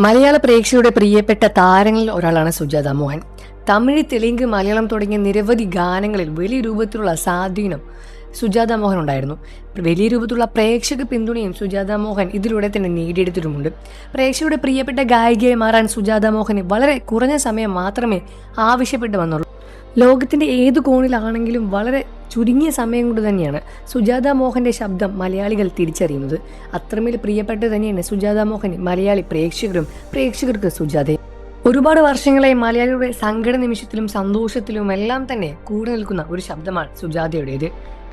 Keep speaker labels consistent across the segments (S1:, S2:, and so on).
S1: മലയാള പ്രേക്ഷകരുടെ പ്രിയപ്പെട്ട താരങ്ങളിൽ ഒരാളാണ് സുജാത മോഹൻ. തമിഴ്, തെലുങ്ക്, മലയാളം തുടങ്ങിയ നിരവധി ഗാനങ്ങളിൽ വലിയ രൂപത്തിലുള്ള സ്വാധീനം സുജാത മോഹൻ ഉണ്ടായിരുന്നു. വലിയ രൂപത്തിലുള്ള പ്രേക്ഷക പിന്തുണയും സുജാത മോഹൻ ഇതിലൂടെ തന്നെ നേടിയെടുത്തിട്ടുമുണ്ട്. പ്രേക്ഷകരുടെ പ്രിയപ്പെട്ട ഗായികയായി മാറാൻ സുജാത മോഹന് വളരെ കുറഞ്ഞ സമയം മാത്രമേ ആവശ്യപ്പെട്ടു വന്നുള്ളൂ. ലോകത്തിന്റെ ഏതു കോണിലാണെങ്കിലും വളരെ ചുരുങ്ങിയ സമയം കൊണ്ട് തന്നെയാണ് സുജാത മോഹന്റെ ശബ്ദം മലയാളികൾ തിരിച്ചറിയുന്നത്. അത്രമേൽ പ്രിയപ്പെട്ട തന്നെയാണ് സുജാത മോഹൻ മലയാളി പ്രേക്ഷകർക്ക് സുജാതയും. ഒരുപാട് വർഷങ്ങളായി മലയാളിയുടെ സങ്കട നിമിഷത്തിലും സന്തോഷത്തിലും എല്ലാം തന്നെ കൂടെ നിൽക്കുന്ന ഒരു ശബ്ദമാണ് സുജാതയുടേത്.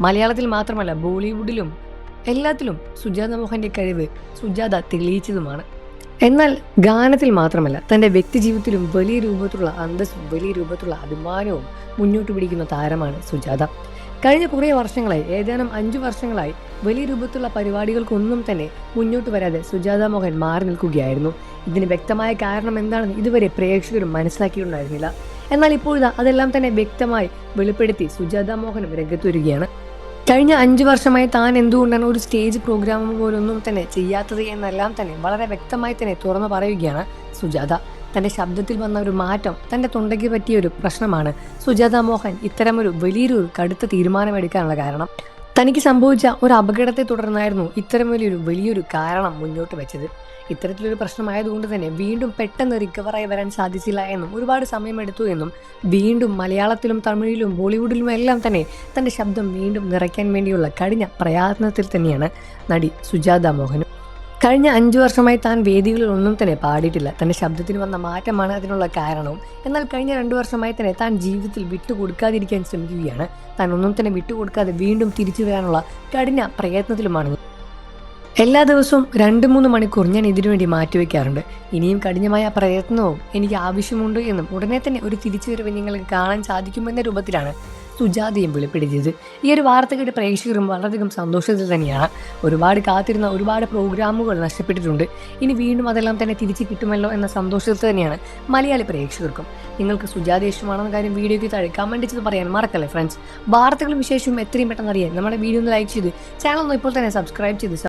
S1: മലയാളത്തിൽ മാത്രമല്ല, ബോളിവുഡിലും എല്ലാത്തിലും സുജാത മോഹന്റെ കഴിവ് സുജാത തെളിയിച്ചതുമാണ്. എന്നാൽ ഗാനത്തിൽ മാത്രമല്ല, തൻ്റെ വ്യക്തിജീവിതത്തിലും വലിയ രൂപത്തിലുള്ള അന്തസ്സും വലിയ രൂപത്തിലുള്ള അഭിമാനവും മുന്നോട്ട് പിടിക്കുന്ന താരമാണ് സുജാത. കഴിഞ്ഞ കുറേ വർഷങ്ങളായി, ഏതാനും 5 വർഷങ്ങളായി വലിയ രൂപത്തിലുള്ള പരിപാടികൾക്കൊന്നും തന്നെ മുന്നോട്ട് വരാതെ സുജാത മോഹൻ മാറി നിൽക്കുകയായിരുന്നു. ഇതിന് വ്യക്തമായ കാരണം എന്താണെന്ന് ഇതുവരെ പ്രേക്ഷകരും മനസ്സിലാക്കിയിട്ടുണ്ടായിരുന്നില്ല. എന്നാൽ ഇപ്പോഴിതാ അതെല്ലാം തന്നെ വ്യക്തമായി വെളിപ്പെടുത്തി സുജാത മോഹനും രംഗത്ത് വരികയാണ്. കഴിഞ്ഞ 5 വർഷമായി താൻ എന്തുകൊണ്ടാണ് ഒരു സ്റ്റേജ് പ്രോഗ്രാം പോലൊന്നും തന്നെ ചെയ്യാത്തത് എന്നെല്ലാം തന്നെ വളരെ വ്യക്തമായി തന്നെ തുറന്നു പറയുകയാണ് സുജാത. തൻ്റെ ശബ്ദത്തിൽ വന്ന ഒരു മാറ്റം, തൻ്റെ തൊണ്ടയ്ക്ക് പറ്റിയ ഒരു പ്രശ്നമാണ് സുജാത മോഹൻ ഇത്തരമൊരു വലിയൊരു കടുത്ത തീരുമാനമെടുക്കാനുള്ള കാരണം. തനിക്ക് സംഭവിച്ച ഒരു അപകടത്തെ തുടർന്നായിരുന്നു ഇത്തരം വലിയൊരു കാരണം മുന്നോട്ട് വെച്ചത്. ഇത്തരത്തിലൊരു പ്രശ്നമായതുകൊണ്ട് തന്നെ വീണ്ടും പെട്ടെന്ന് റിക്കവറായി വരാൻ സാധിച്ചില്ല എന്നും ഒരുപാട് സമയമെടുത്തു എന്നും വീണ്ടും മലയാളത്തിലും തമിഴിലും ബോളിവുഡിലും എല്ലാം തന്നെ തൻ്റെ ശബ്ദം വീണ്ടും നിറയ്ക്കാൻ വേണ്ടിയുള്ള കഠിന പ്രയത്നത്തിൽ തന്നെയാണ് നടി സുജാത മോഹനും. കഴിഞ്ഞ 5 വർഷമായി താൻ വേദികളിൽ ഒന്നും തന്നെ പാടിയിട്ടില്ല. തൻ്റെ ശബ്ദത്തിന് വന്ന മാറ്റമാണ് അതിനുള്ള കാരണവും. എന്നാൽ കഴിഞ്ഞ 2 വർഷമായി തന്നെ താൻ ജീവിതത്തിൽ വിട്ടുകൊടുക്കാതിരിക്കാൻ ശ്രമിക്കുകയാണ്. താൻ ഒന്നും തന്നെ വിട്ടുകൊടുക്കാതെ വീണ്ടും തിരിച്ചു വരാനുള്ള കഠിന പ്രയത്നത്തിലുമാണ്. എല്ലാ ദിവസവും 2-3 മണിക്കൂർ ഞാൻ ഇതിനു വേണ്ടി മാറ്റിവെക്കാറുണ്ട്. ഇനിയും കഠിനമായ പ്രയത്നവും എനിക്ക് ആവശ്യമുണ്ട് എന്നും ഉടനെ തന്നെ ഒരു തിരിച്ചുവരവ് നിങ്ങൾക്ക് കാണാൻ സാധിക്കുമെന്ന രൂപത്തിലാണ് സുജാതയും വെളിപ്പെടുത്തിയത്. ഈ ഒരു വാർത്ത കേട്ട് പ്രേക്ഷകരും വളരെയധികം സന്തോഷത്തിൽ തന്നെയാണ്. ഒരുപാട് കാത്തിരുന്ന ഒരുപാട് പ്രോഗ്രാമുകൾ നഷ്ടപ്പെട്ടിട്ടുണ്ട്. ഇനി വീണ്ടും അതെല്ലാം തന്നെ തിരിച്ചു കിട്ടുമല്ലോ എന്ന സന്തോഷത്തിൽ തന്നെയാണ് മലയാളി പ്രേക്ഷകർക്കും. നിങ്ങൾക്ക് സുജാത ഇഷ്ടമാണെന്ന കാര്യം വീഡിയോയ്ക്ക് താഴെ കമൻറ്റ് ചെയ്ത് പറയാൻ മറക്കല്ലേ ഫ്രണ്ട്സ്. വാർത്തകളും വിശേഷവും എത്രയും പെട്ടെന്ന് അറിയാൻ നമ്മുടെ വീഡിയോ ഒന്ന് ലൈക്ക് ചെയ്ത് ചാനൽ ഒന്ന് ഇപ്പോൾ തന്നെ സബ്സ്ക്രൈബ് ചെയ്ത്